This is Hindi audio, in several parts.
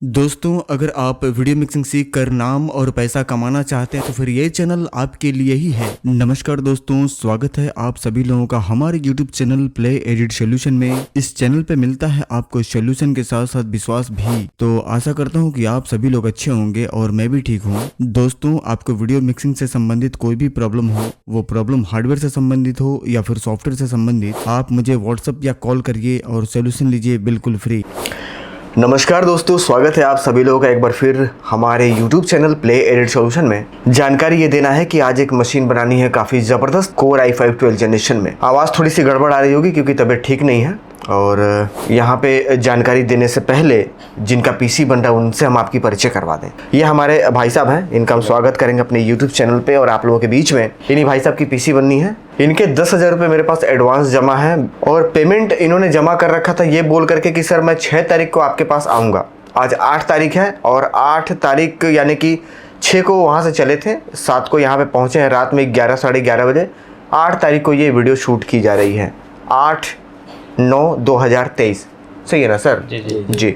दोस्तों, अगर आप वीडियो मिक्सिंग सीख कर नाम और पैसा कमाना चाहते हैं तो फिर ये चैनल आपके लिए ही है। नमस्कार दोस्तों, स्वागत है आप सभी लोगों का हमारे YouTube channel play edit solution में। इस चैनल पे मिलता है आपको सोल्यूशन के साथ साथ विश्वास भी। तो आशा करता हूँ कि आप सभी लोग अच्छे होंगे और मैं भी ठीक हूँ। दोस्तों, आपको वीडियो मिक्सिंग से संबंधित कोई भी प्रॉब्लम हो, वो प्रॉब्लम हार्डवेयर से संबंधित हो या फिर सॉफ्टवेयर से संबंधित, आप मुझे व्हाट्सएप या कॉल करिए और सोल्यूशन लीजिए बिल्कुल फ्री। नमस्कार दोस्तों, स्वागत है आप सभी लोगों का एक बार फिर हमारे YouTube channel play edit solution में। जानकारी ये देना है कि आज एक मशीन बनानी है काफ़ी ज़बरदस्त कोर i5 12 जनरेशन में। आवाज़ थोड़ी सी गड़बड़ आ रही होगी क्योंकि तबीयत ठीक नहीं है। और यहाँ पे जानकारी देने से पहले जिनका पीसी बन रहा है उनसे हम आपकी परिचय करवा दें। ये हमारे भाई साहब हैं, इनका हम स्वागत करेंगे अपने YouTube चैनल पे और आप लोगों के बीच में। इन्हीं भाई साहब की पीसी बननी है। इनके 10,000 रुपये मेरे पास एडवांस जमा है और पेमेंट इन्होंने जमा कर रखा था ये बोल करके कि सर मैं 6 तारीख को आपके पास आऊँगा। आज 8 तारीख है और 8 तारीख यानी कि 6 को वहाँ से चले थे, 7 को यहाँ पे पहुँचे हैं रात में 11 साढ़े 11 बजे। 8 तारीख को ये वीडियो शूट की जा रही है, 8/9/2023। सही है ना सर? जी।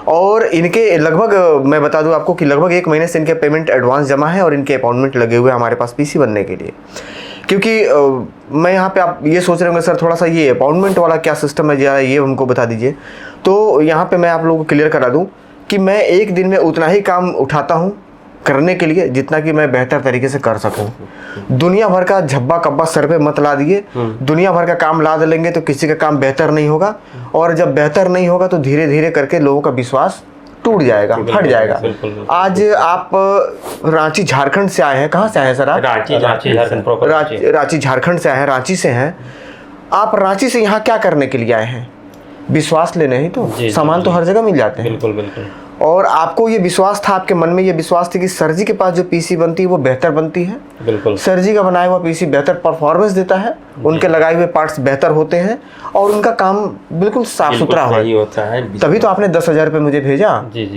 और इनके लगभग मैं बता दूं आपको कि लगभग 1 महीने से इनके पेमेंट एडवांस जमा है और इनके अपॉइंटमेंट लगे हुए हैं हमारे पास पीसी बनने के लिए। क्योंकि मैं यहाँ पे आप ये सोच रहे होंगे सर थोड़ा सा ये अपॉइंटमेंट वाला क्या सिस्टम है जरा ये हमको बता दीजिए। तो यहाँ पे मैं आप लोगों को क्लियर करा दूँ कि मैं एक दिन में उतना ही काम उठाता हूँ करने के लिए जितना कि मैं बेहतर तरीके से कर सकूं। दुनिया भर का झब्बा कब्बा सर पे मत ला दिए। दुनिया भर का काम ला लेंगे तो किसी का काम बेहतर नहीं होगा और जब बेहतर नहीं होगा तो धीरे धीरे करके लोगों का विश्वास टूट जाएगा, हट जाएगा। आज आप रांची झारखंड से आए हैं। कहाँ से आए हैं सर आप? रांची झारखंड। रांची झारखंड से आए हैं, रांची से हैं आप। रांची से यहाँ क्या करने के लिए आए हैं? विश्वास लेने ही तो। सामान तो हर जगह मिल जाते हैं। बिल्कुल बिल्कुल। और आपको ये विश्वास था, आपके मन में ये विश्वास थी कि सर जी के पास जो पीसी बनती है वो बेहतर बनती है। बिल्कुल। सर जी का बनाया हुआ पीसी बेहतर परफॉर्मेंस देता है, उनके लगाए हुए पार्ट्स बेहतर होते हैं और उनका काम बिल्कुल साफ सुथरा होता है। तभी तो आपने 10,000 रुपये मुझे भेजा।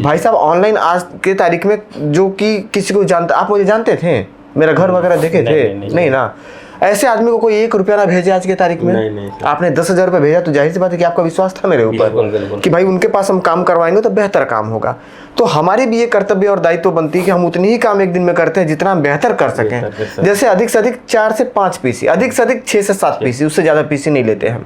भाई साहब ऑनलाइन आज के तारीख में जो कि किसी को जानता, आप मुझे जानते थे, मेरा घर वगैरह देखे थे? नहीं ना। ऐसे आदमी को कोई 1 रुपया ना भेजे आज के तारीख में। नहीं, आपने 10,000 रुपये भेजा तो जाहिर सी बात है कि आपका विश्वास था मेरे ऊपर कि भाई उनके पास हम काम करवाएंगे तो बेहतर काम होगा। तो हमारी भी ये कर्तव्य और दायित्व बनती है कि हम उतनी ही काम एक दिन में करते हैं जितना हम बेहतर कर सकें। जैसे अधिक से अधिक 4 से 5 पीसी, अधिक से अधिक 6 से 7 पीसी, उससे ज़्यादा पीसी नहीं लेते हम।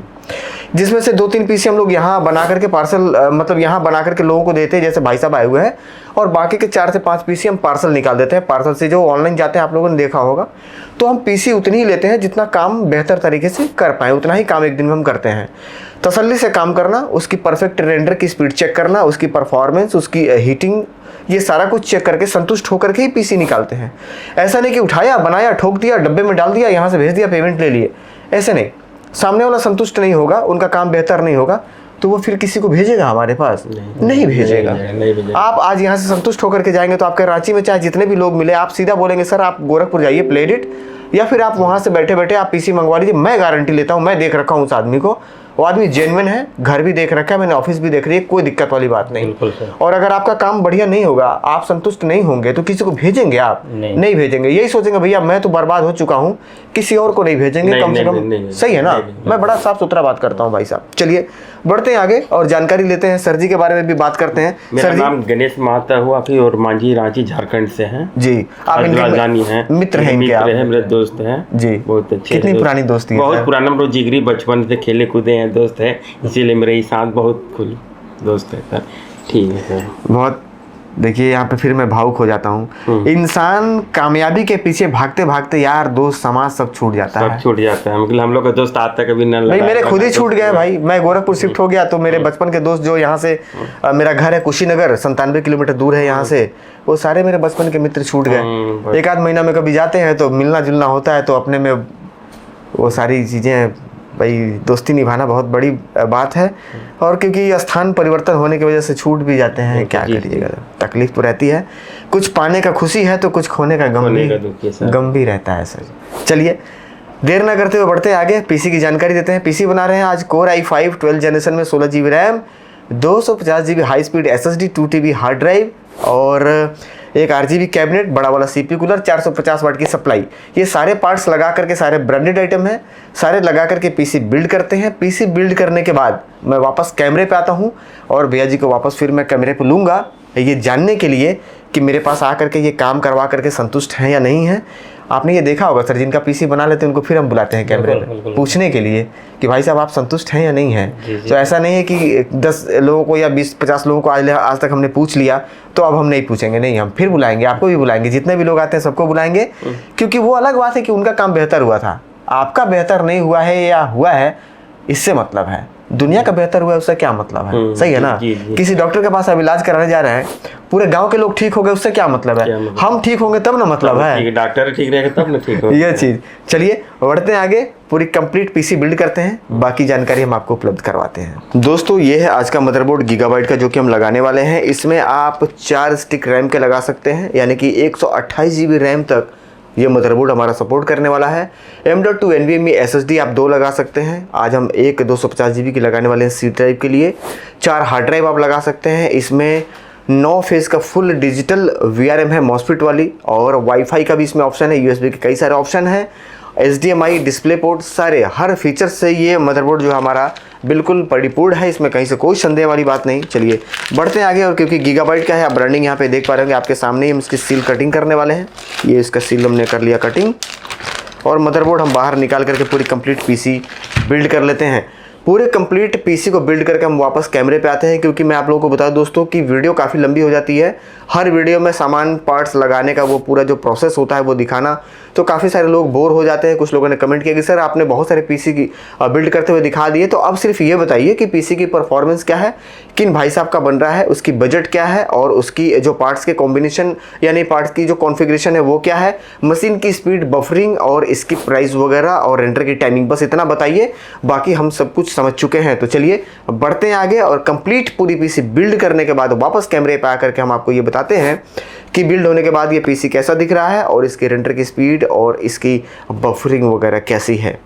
जिसमें से 2-3 पीसी हम लोग यहाँ बना करके पार्सल मतलब यहाँ बना करके लोगों को देते हैं, जैसे भाई साहब आए हुए हैं, और बाकी के 4 से 5 पीसी हम पार्सल निकाल देते हैं। पार्सल से जो ऑनलाइन जाते हैं आप लोगों ने देखा होगा। तो हम पीसी उतनी ही लेते हैं जितना काम बेहतर तरीके से कर पाएँ, उतना ही काम एक दिन में हम करते हैं। तसल्ली से काम करना, उसकी परफेक्ट रेंडर की स्पीड चेक करना, उसकी परफॉर्मेंस, उसकी हीटिंग, ये सारा कुछ चेक करके संतुष्ट होकर के ही पीसी निकालते हैं। ऐसा नहीं कि उठाया, बनाया, ठोक दिया, डब्बे में डाल दिया, यहाँ से भेज दिया, पेमेंट ले लिए। ऐसे नहीं। सामने वाला संतुष्ट नहीं होगा, उनका काम बेहतर नहीं होगा तो वो फिर किसी को भेजेगा हमारे पास? नहीं भेजेगा। आप आज यहाँ से संतुष्ट होकर के जाएंगे तो आपके रांची में चाहे जितने भी लोग मिले, आप सीधा बोलेंगे सर आप गोरखपुर जाइए प्ले एडिट, या फिर आप वहाँ से बैठे बैठे आप पीसी मंगवा लीजिए। मैं गारंटी लेता हूँ, मैं देख रखा हूँ उस आदमी को, वो आदमी जेन्युइन है, घर भी देख रखा है मैंने, ऑफिस भी देख रही है, कोई दिक्कत वाली बात नहीं। और अगर आपका काम बढ़िया नहीं होगा, आप संतुष्ट नहीं होंगे तो किसी को भेजेंगे आप? नहीं भेजेंगे। यही सोचेंगे भैया मैं तो बर्बाद हो चुका हूँ, किसी और को नहीं भेजेंगे। कम से कम सही है ना? मैं बड़ा साफ सुथरा बात करता हूँ भाई साहब। चलिए बढ़ते हैं आगे और जानकारी लेते हैं, सर जी के बारे में भी बात करते हैं। मेरा नाम गणेश महाता हुआ कि और मांझी रांची झारखंड से हैं जी। आप राजधानी हैं, मित्र हैं, मेरे दोस्त हैं जी। बहुत अच्छे। कितनी पुरानी दोस्ती है? बहुत पुराना, हम लोग जिगरी बचपन से खेले कूदे हैं, दोस्त है, इसीलिए मेरे साथ बहुत खुल दोस्त है सर। ठीक है सर। बहुत देखिए यहाँ पे फिर मैं भावुक हो जाता हूँ। इंसान कामयाबी के पीछे भागते भागते यार दोस्त समाज सब छूट जाता है। छूट जाता है। मतलब हम लोग का दोस्त आज तक कभी न भाई मेरे खुद ही छूट गया भाई। मैं गोरखपुर शिफ्ट हो गया तो मेरे बचपन के दोस्त जो यहाँ से मेरा घर है कुशीनगर 97 किलोमीटर दूर है यहाँ से, वो सारे मेरे बचपन के मित्र छूट गए। 1 आध महीना में कभी जाते हैं तो मिलना जुलना होता है तो अपने में वो सारी चीज़ें, भाई दोस्ती निभाना बहुत बड़ी बात है। और क्योंकि स्थान परिवर्तन होने की वजह से छूट भी जाते हैं, क्या करिएगा, तकलीफ तो रहती है। कुछ पाने का खुशी है तो कुछ खोने का गम भी रहता है सर। चलिए देर ना करते हुए बढ़ते हैं आगे, पीसी की जानकारी देते हैं। पीसी बना रहे हैं आज कोर i5 12 जनरेशन में 16 GB RAM, 250 GB high speed SSD, 2 TB hard drive और एक RGB कैबिनेट, बड़ा वाला CPU कूलर, 450 वाट की सप्लाई। ये सारे पार्ट्स लगा करके सारे ब्रांडेड आइटम हैं, सारे लगा करके पीसी बिल्ड करते हैं। पीसी बिल्ड करने के बाद मैं वापस कैमरे पे आता हूँ और भैया जी को वापस फिर मैं कैमरे पे लूँगा ये जानने के लिए कि मेरे पास आकर के ये काम करवा करके संतुष्ट हैं या नहीं हैं। आपने ये देखा होगा सर, जिनका पीसी बना लेते हैं उनको फिर हम बुलाते हैं कैमरे में पूछने के लिए कि भाई साहब आप संतुष्ट हैं या नहीं हैं। तो ऐसा नहीं है कि 10 लोगों को या 20-50 लोगों को आज तक हमने पूछ लिया तो अब हम नहीं पूछेंगे, नहीं, हम फिर बुलाएंगे, आपको भी बुलाएंगे, जितने भी लोग आते हैं सबको बुलाएंगे। क्योंकि वो अलग बात है कि उनका काम बेहतर हुआ था, आपका बेहतर नहीं हुआ है या हुआ है इससे मतलब है, दुनिया का बेहतर हुआ है उससे क्या मतलब है। सही है ना। किसी डॉक्टर के पास अब इलाज कराने जा रहे हैं, पूरे गांव के लोग ठीक हो गए, उससे क्या मतलब है, हम ठीक होंगे तब ना मतलब है, डॉक्टर ठीक रहेगा तब ना ठीक होगा। ये चीज। चलिए बढ़ते हैं आगे, पूरी कंप्लीट पीसी बिल्ड करते हैं, बाकी जानकारी हम आपको उपलब्ध करवाते हैं। दोस्तों ये है आज का मदरबोर्ड गीगाबाइट का जो कि हम लगाने वाले हैं। इसमें आप 4 स्टिक रैम के लगा सकते हैं, यानी कि 128 GB रैम तक ये मदरबोर्ड हमारा सपोर्ट करने वाला है। M.2 NVMe SSD आप 2 लगा सकते हैं। आज हम एक 250 GB की लगाने वाले हैं सी ड्राइव के लिए। 4 हार्ड ड्राइव आप लगा सकते हैं। इसमें 9 फेज़ का फुल डिजिटल VRM है मॉसफेट वाली, और वाईफाई का भी इसमें ऑप्शन है, USB के कई सारे ऑप्शन हैं, HDMI डिस्प्ले पोर्ट, सारे हर फीचर से ये मदरबोर्ड जो हमारा बिल्कुल परिपूर्ण है, इसमें कहीं से कोई संदेह वाली बात नहीं। चलिए बढ़ते हैं आगे। और क्योंकि गीगाबाइट का है, आप ब्रांडिंग यहाँ पे देख पा रहे होंगे आपके सामने ही, हम इसकी सील कटिंग करने वाले हैं। ये इसका सील हमने कर लिया कटिंग, और मदरबोर्ड हम बाहर निकाल करके पूरी कंप्लीट पीसी बिल्ड कर लेते हैं। पूरे कंप्लीट पीसी को बिल्ड करके हम वापस कैमरे पे आते हैं, क्योंकि मैं आप लोगों को बता दूं दोस्तों कि वीडियो काफ़ी लंबी हो जाती है। हर वीडियो में सामान पार्ट्स लगाने का वो पूरा जो प्रोसेस होता है वो दिखाना, तो काफ़ी सारे लोग बोर हो जाते हैं। कुछ लोगों ने कमेंट किया कि सर आपने बहुत सारे पीसी की बिल्ड करते हुए दिखा दिए, तो अब सिर्फ ये बताइए कि पीसी की परफॉर्मेंस क्या है, किन भाई साहब का बन रहा है, उसकी बजट क्या है, और उसकी जो पार्ट्स के कॉम्बिनेशन यानी पार्ट्स की जो कॉन्फ़िगरेशन है वो क्या है, मशीन की स्पीड, बफरिंग और इसकी प्राइस वगैरह और रेंडर की टाइमिंग, बस इतना बताइए, बाकी हम सब कुछ समझ चुके हैं। तो चलिए बढ़ते हैं आगे, और कंप्लीट पूरी पीसी बिल्ड करने के बाद वापस कैमरे पे आकर के हम आपको ये बताते हैं कि बिल्ड होने के बाद ये पीसी कैसा दिख रहा है, और इसके रेंडर की स्पीड और इसकी बफरिंग वगैरह कैसी है।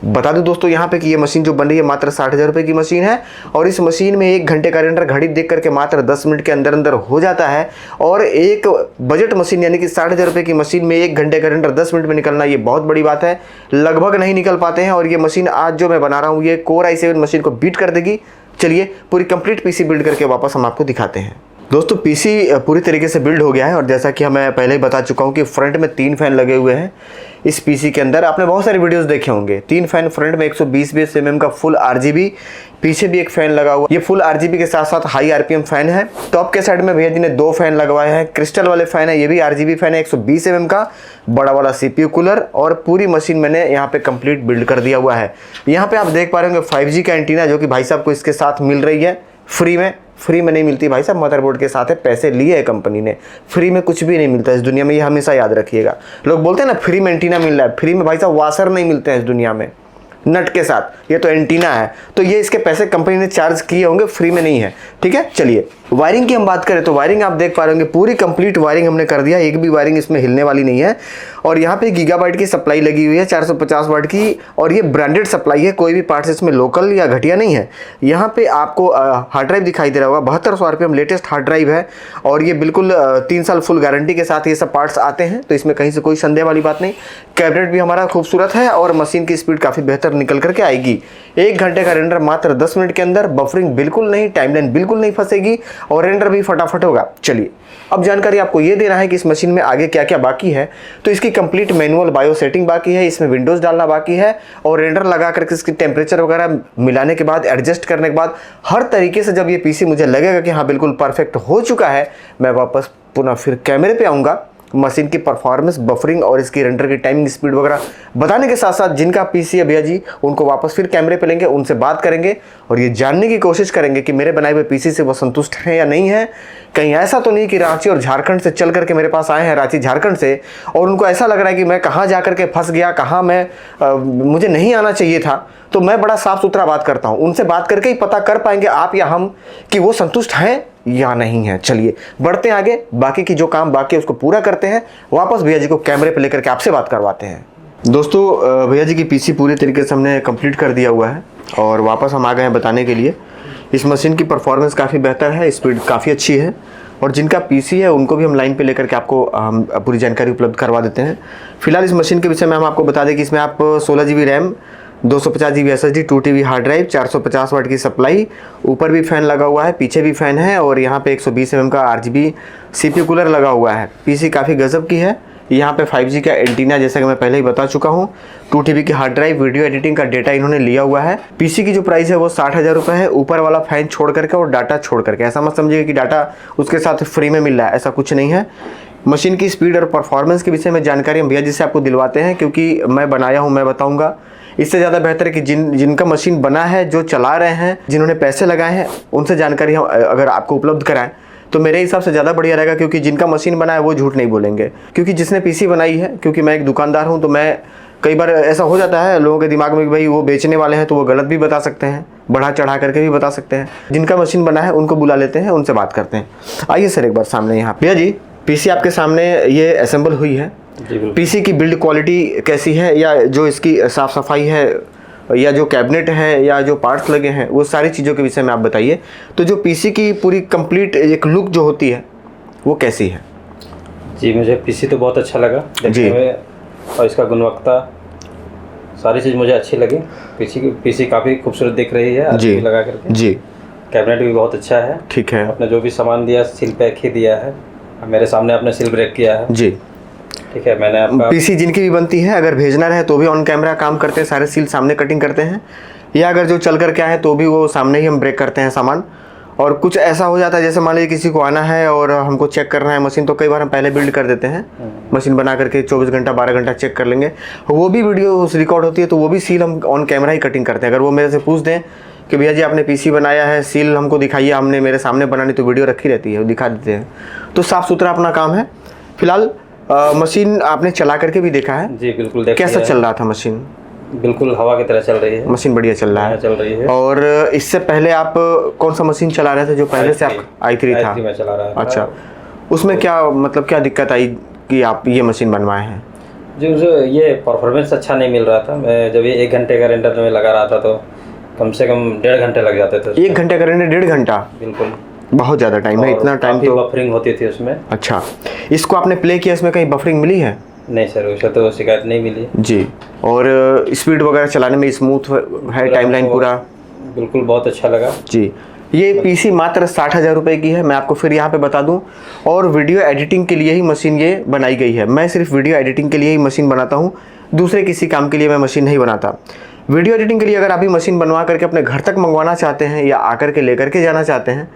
बता दूं दोस्तों यहाँ पे कि ये मशीन जो बन रही है मात्र 60,000 रुपये की मशीन है, और इस मशीन में 1 घंटे का रेंडर घड़ी देख करके मात्र 10 मिनट के अंदर अंदर हो जाता है। और एक बजट मशीन यानी कि 60,000 रुपये की मशीन में 1 घंटे का रेंडर 10 मिनट में निकलना, ये बहुत बड़ी बात है, लगभग नहीं निकल पाते हैं। और ये मशीन आज जो मैं बना रहा हूँ ये Core i7 मशीन को बीट कर देगी। चलिए पूरी कंप्लीट पीसी बिल्ड करके वापस हम आपको दिखाते हैं। दोस्तों पीसी पूरी तरीके से बिल्ड हो गया है, और जैसा कि मैं पहले ही बता चुका हूं कि फ्रंट में 3 फैन लगे हुए हैं इस पीसी के अंदर। आपने बहुत सारे वीडियोस देखे होंगे, 3 फैन फ्रंट में 120 mm का फुल RGB, पीछे भी एक फैन लगा हुआ। ये फुल RGB के साथ साथ हाई RPM फैन है। टॉप के साइड में भैया जी ने 2 फैन लगवाए हैं, क्रिस्टल वाले फैन है, ये भी RGB फैन है, 120 mm का बड़ा वाला CPU कूलर, और पूरी मशीन मैंने यहाँ पे कंप्लीट बिल्ड कर दिया हुआ है। यहाँ पे आप देख पा रहे होंगे 5G का एंटीना, जो कि भाई साहब को इसके साथ मिल रही है फ्री में नहीं मिलती भाई साहब, मदरबोर्ड के साथ है, पैसे लिए है कंपनी ने, फ्री में कुछ भी नहीं मिलता इस दुनिया में, ये हमेशा याद रखिएगा। लोग बोलते हैं ना फ्री में एंटीना मिल रहा है, फ्री में भाई साहब वाशर नहीं मिलते हैं इस दुनिया में नट के साथ, ये तो एंटीना है, तो ये इसके पैसे कंपनी ने चार्ज किए होंगे, फ्री में नहीं है। ठीक है, चलिए वायरिंग की हम बात करें तो वायरिंग आप देख पा रहे होंगे पूरी कंप्लीट वायरिंग हमने कर दिया, एक भी वायरिंग इसमें हिलने वाली नहीं है। और यहाँ पे गीगाबाइट की सप्लाई लगी हुई है 450 वाट की, और ये ब्रांडेड सप्लाई है, कोई भी पार्ट्स इसमें लोकल या घटिया नहीं है। यहाँ पे आपको हार्ड ड्राइव दिखाई दे रहा होगा, 7200 RPM लेटेस्ट हार्ड ड्राइव है, और ये बिल्कुल 3 साल फुल गारंटी के साथ ये सब पार्ट्स आते हैं, तो इसमें कहीं से कोई संदेह वाली बात नहीं। कैबिनेट भी हमारा खूबसूरत है, और मशीन की स्पीड काफ़ी बेहतर निकल करके आएगी। 1 घंटे का रेंडर मात्र 10 मिनट के अंदर, बफरिंग बिल्कुल नहीं, टाइमलाइन बिल्कुल नहीं फंसेगी, और रेंडर भी फटाफट होगा। चलिए अब जानकारी आपको ये देना है कि इस मशीन में आगे क्या क्या बाकी है। तो इसकी कंप्लीट मैनुअल बायो सेटिंग बाकी है, इसमें विंडोज डालना बाकी है, और रेंडर लगा करके इसकी टेम्परेचर वगैरह मिलाने के बाद, एडजस्ट करने के बाद, हर तरीके से जब ये पीसी मुझे लगेगा कि हाँ बिल्कुल परफेक्ट हो चुका है, मैं वापस पुनः फिर कैमरे पे आऊँगा, मशीन की परफॉर्मेंस, बफरिंग और इसकी रेंडर की टाइमिंग, स्पीड वगैरह बताने के साथ साथ जिनका पीसी है भैया जी उनको वापस फिर कैमरे पे लेंगे, उनसे बात करेंगे, और ये जानने की कोशिश करेंगे कि मेरे बनाए हुए पीसी से वो संतुष्ट हैं या नहीं है। कहीं ऐसा तो नहीं कि रांची और झारखंड से चल करके मेरे पास आए हैं, रांची झारखंड से, और उनको ऐसा लग रहा है कि मैं कहाँ जा करके फंस गया, कहाँ मुझे नहीं आना चाहिए था। तो मैं बड़ा साफ सुथरा बात करता हूँ, उनसे बात करके ही पता कर पाएंगे आप या हम कि वो संतुष्ट हैं या नहीं है। चलिए बढ़ते हैं आगे, बाकी की जो काम बाकी है उसको पूरा करते हैं, वापस भैया जी को कैमरे पे लेकर के आपसे बात करवाते हैं। दोस्तों भैया जी की पीसी पूरी तरीके से हमने कंप्लीट कर दिया हुआ है, और वापस हम आ गए हैं बताने के लिए। इस मशीन की परफॉर्मेंस काफ़ी बेहतर है, स्पीड काफ़ी अच्छी है, और जिनका पीसी है उनको भी हम लाइन पे लेकर के आपको पूरी जानकारी उपलब्ध करवा देते हैं। फिलहाल इस मशीन के विषय में हम आपको बता दें कि इसमें आप 16 GB RAM, 250 GB SSD, 2 TB hard drive, 450 वाट की सप्लाई, ऊपर भी फ़ैन लगा हुआ है, पीछे भी फ़ैन है और यहाँ पे 120 mm का RGB CPU कूलर लगा हुआ है। PC काफ़ी गजब की है। यहाँ पे 5G का एंटीना जैसा कि मैं पहले ही बता चुका हूँ। 2 TB की हार्ड ड्राइव, वीडियो एडिटिंग का डेटा इन्होंने लिया हुआ है। PC की जो प्राइस है वो 60,000 रुपये है, ऊपर वाला फ़ैन छोड़ करके और डाटा छोड़ करके। ऐसा मत समझिएगा कि डाटा उसके साथ फ्री में मिल रहा है, ऐसा कुछ नहीं है। मशीन की स्पीड और परफॉर्मेंस के विषय में जानकारी हम भैया जी से आपको दिलवाते हैं, क्योंकि मैं बनाया हूँ, मैं बताऊँगा। इससे ज़्यादा बेहतर है कि जिनका मशीन बना है, जो चला रहे हैं, जिन्होंने पैसे लगाए हैं, उनसे जानकारी हम अगर आपको उपलब्ध कराएं तो मेरे हिसाब से ज़्यादा बढ़िया रहेगा, क्योंकि जिनका मशीन बना है वो झूठ नहीं बोलेंगे। क्योंकि जिसने PC बनाई है, क्योंकि मैं एक दुकानदार हूँ, तो मैं कई बार ऐसा हो जाता है लोगों के दिमाग में कि भाई वो बेचने वाले हैं तो वो गलत भी बता सकते हैं, बढ़ा चढ़ा करके भी बता सकते हैं। जिनका मशीन बना है उनको बुला लेते हैं, उनसे बात करते हैं। आइए सर एक बार सामने यहाँ भैया जी, PC आपके सामने ये असेंबल हुई है। PC की बिल्ड क्वालिटी कैसी है, या जो इसकी साफ़ सफाई है, या जो कैबिनेट है, या जो पार्ट्स लगे हैं, वो सारी चीज़ों के विषय में आप बताइए। तो जो PC की पूरी कंप्लीट एक लुक जो होती है वो कैसी है? जी, मुझे PC तो बहुत अच्छा लगा देखने में, और इसका गुणवत्ता सारी चीज़ मुझे अच्छी लगी। PC काफ़ी खूबसूरत दिख रही है जी लगा करके। जी, कैबिनेट भी बहुत अच्छा है। ठीक है। आपने जो भी सामान दिया सील पैक ही दिया है, मेरे सामने आपने सील ब्रेक किया है जी, ठीक है। मैंने आपका PC जिनकी भी बनती है, अगर भेजना रहे तो भी ऑन कैमरा काम करते हैं, सारे सील सामने कटिंग करते हैं, या अगर जो चल कर के आए तो भी वो सामने ही हम ब्रेक करते हैं सामान। और कुछ ऐसा हो जाता है जैसे मान लीजिए किसी को आना है और हमको चेक करना है मशीन, तो कई बार हम पहले बिल्ड कर देते हैं, मशीन बना करके 24 घंटा 12 घंटा चेक कर लेंगे, वो भी वीडियो रिकॉर्ड होती है, तो वो भी सील हम ऑन कैमरा ही कटिंग करते हैं। अगर वो मेरे से पूछ दें कि भैया जी आपने PC बनाया है, सील हमको दिखाइए, हमने मेरे सामने बनानी, तो वीडियो रखी रहती है, वो दिखा देते हैं। तो साफ़ सुथरा अपना काम है। फिलहाल मशीन आपने चला करके भी देखा है? जी बिल्कुल। कैसा चल रहा था मशीन? बिल्कुल हवा की तरह चल रही है मशीन, बढ़िया चल रहा है। चल रही है। और इससे पहले आप कौन सा मशीन चला रहे थे जो पहले से आप? i3 था। मैं चला रहा था। अच्छा, उसमें क्या मतलब क्या दिक्कत आई कि आप ये मशीन बनवाए हैं? जी, मुझे ये परफॉर्मेंस अच्छा नहीं मिल रहा था। मैं जब ये 1 घंटे का रेंडर में लगा रहा था तो कम से कम 1.5 घंटे लग जाते थे। 1 घंटे का रेंडर 1.5 घंटा? बिल्कुल, बहुत ज़्यादा टाइम है। इतना टाइम तो बफरिंग होती थी उसमें। अच्छा, इसको आपने प्ले किया, इसमें कहीं बफरिंग मिली है? नहीं सर, उसे तो शिकायत नहीं मिली जी। और स्पीड वगैरह चलाने में स्मूथ है, टाइमलाइन पूरा? बिल्कुल, बहुत अच्छा लगा जी। ये PC मात्र 60,000 रुपये की है, मैं आपको फिर यहाँ पे बता दूँ। और वीडियो एडिटिंग के लिए ही मशीन ये बनाई गई है। मैं सिर्फ वीडियो एडिटिंग के लिए ही मशीन बनाता हूँ, दूसरे किसी काम के लिए मैं मशीन नहीं बनाता। वीडियो एडिटिंग के लिए अगर आप भी मशीन बनवा करके अपने घर तक मंगवाना चाहते हैं, या आकर के लेकर के जाना चाहते हैं,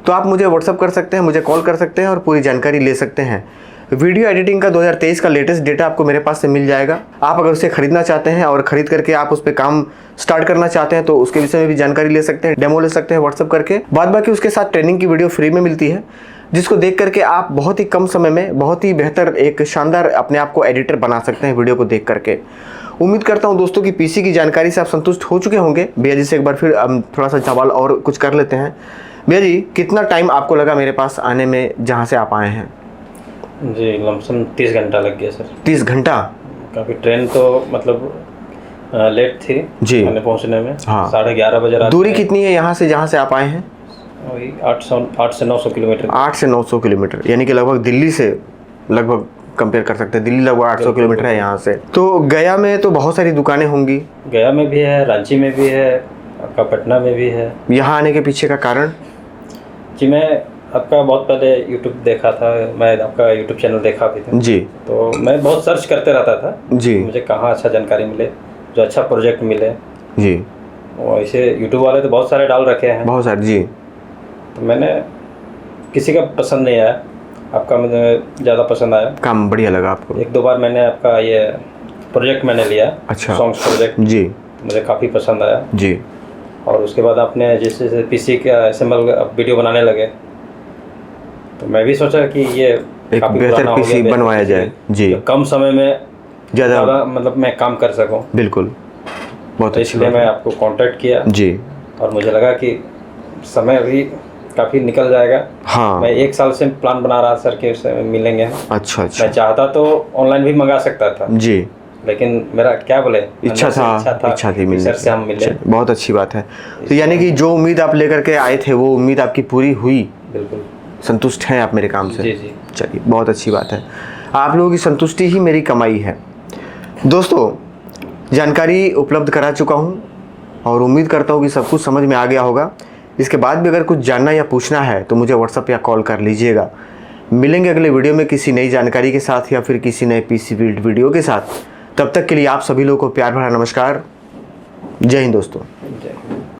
तो आप मुझे व्हाट्सअप कर सकते हैं, मुझे कॉल कर सकते हैं और पूरी जानकारी ले सकते हैं। वीडियो एडिटिंग का 2023 का लेटेस्ट डेटा आपको मेरे पास से मिल जाएगा। आप अगर उसे खरीदना चाहते हैं और ख़रीद करके आप उस पर काम स्टार्ट करना चाहते हैं, तो उसके विषय में भी जानकारी ले सकते हैं, डेमो ले सकते हैं व्हाट्सअप करके। बाद बाकी उसके साथ ट्रेनिंग की वीडियो फ्री में मिलती है, जिसको देख करके आप बहुत ही कम समय में बहुत ही बेहतर एक शानदार अपने आप को एडिटर बना सकते हैं वीडियो को देख करके। उम्मीद करता हूं दोस्तों कि PC की जानकारी से आप संतुष्ट हो चुके होंगे। भैया जी से एक बार फिर हम थोड़ा सा सवाल और कुछ कर लेते हैं। भैया जी, कितना टाइम आपको लगा मेरे पास आने में जहाँ से आप आए हैं? जी, लमसम 30 घंटा लग गया सर। 30 घंटा? काफ़ी ट्रेन तो मतलब लेट थी जी मैंने पहुँचने में। हाँ। 11:30 बजे रात। दूरी कितनी है यहाँ से जहाँ से आप आए हैं? वही 8 से 900 किलोमीटर। 8 से 900 किलोमीटर, यानी कि लगभग दिल्ली से लगभग कंपेयर कर सकते हैं। दिल्ली लगभग 800 किलोमीटर है यहाँ से। तो गया में तो बहुत सारी दुकानें होंगी? गया में भी है, रांची में भी है, आपका पटना में भी है। यहाँ आने के पीछे का कारण? जी, मैं आपका बहुत पहले यूट्यूब देखा था, मैं आपका यूट्यूब चैनल देखा भी था जी, तो मैं बहुत सर्च करते रहता था जी, मुझे कहाँ अच्छा जानकारी मिले, जो अच्छा प्रोजेक्ट मिले जी। और ऐसे यूट्यूब वाले तो बहुत सारे डाल रखे हैं, बहुत सारे जी। तो मैंने किसी का पसंद नहीं आया, आपका मुझे ज़्यादा पसंद आया, काम बढ़िया लगा आपको? 1-2 बार मैंने आपका ये प्रोजेक्ट मैंने लिया। अच्छा, सॉन्ग्स प्रोजेक्ट जी, मुझे काफ़ी पसंद आया जी। और उसके बाद आपने जैसे PC का असेंबल वीडियो बनाने लगे तो मैं भी सोचा कि ये एक बेहतर PC बनवाया जाए। जी, कम समय में ज़्यादा मतलब मैं काम कर सकूं। बिल्कुल, बहुत तो इसलिए मैं आपको कांटेक्ट किया जी। और मुझे लगा कि समय अभी काफ़ी निकल जाएगा। हाँ, मैं 1 साल से प्लान बना रहा सर कि उससे मिलेंगे। अच्छा अच्छा। मैं चाहता तो ऑनलाइन भी मंगा सकता था जी, लेकिन मेरा क्या बोले इच्छा थी मिलने सर से हम मिले। बहुत अच्छी बात है। तो यानी कि जो उम्मीद आप लेकर के आए थे वो उम्मीद आपकी पूरी हुई? बिल्कुल, संतुष्ट हैं आप मेरे काम से? जी जी। चलिए, बहुत अच्छी बात है। आप लोगों की संतुष्टि ही मेरी कमाई है। दोस्तों, जानकारी उपलब्ध करा चुका हूँ और उम्मीद करता हूँ कि सब कुछ समझ में आ गया होगा। इसके बाद भी अगर कुछ जानना या पूछना है तो मुझे व्हाट्सअप या कॉल कर लीजिएगा। मिलेंगे अगले वीडियो में किसी नई जानकारी के साथ या फिर किसी नए पीसी बिल्ड वीडियो के साथ। तब तक के लिए आप सभी लोगों को प्यार भरा नमस्कार। जय हिंद दोस्तों।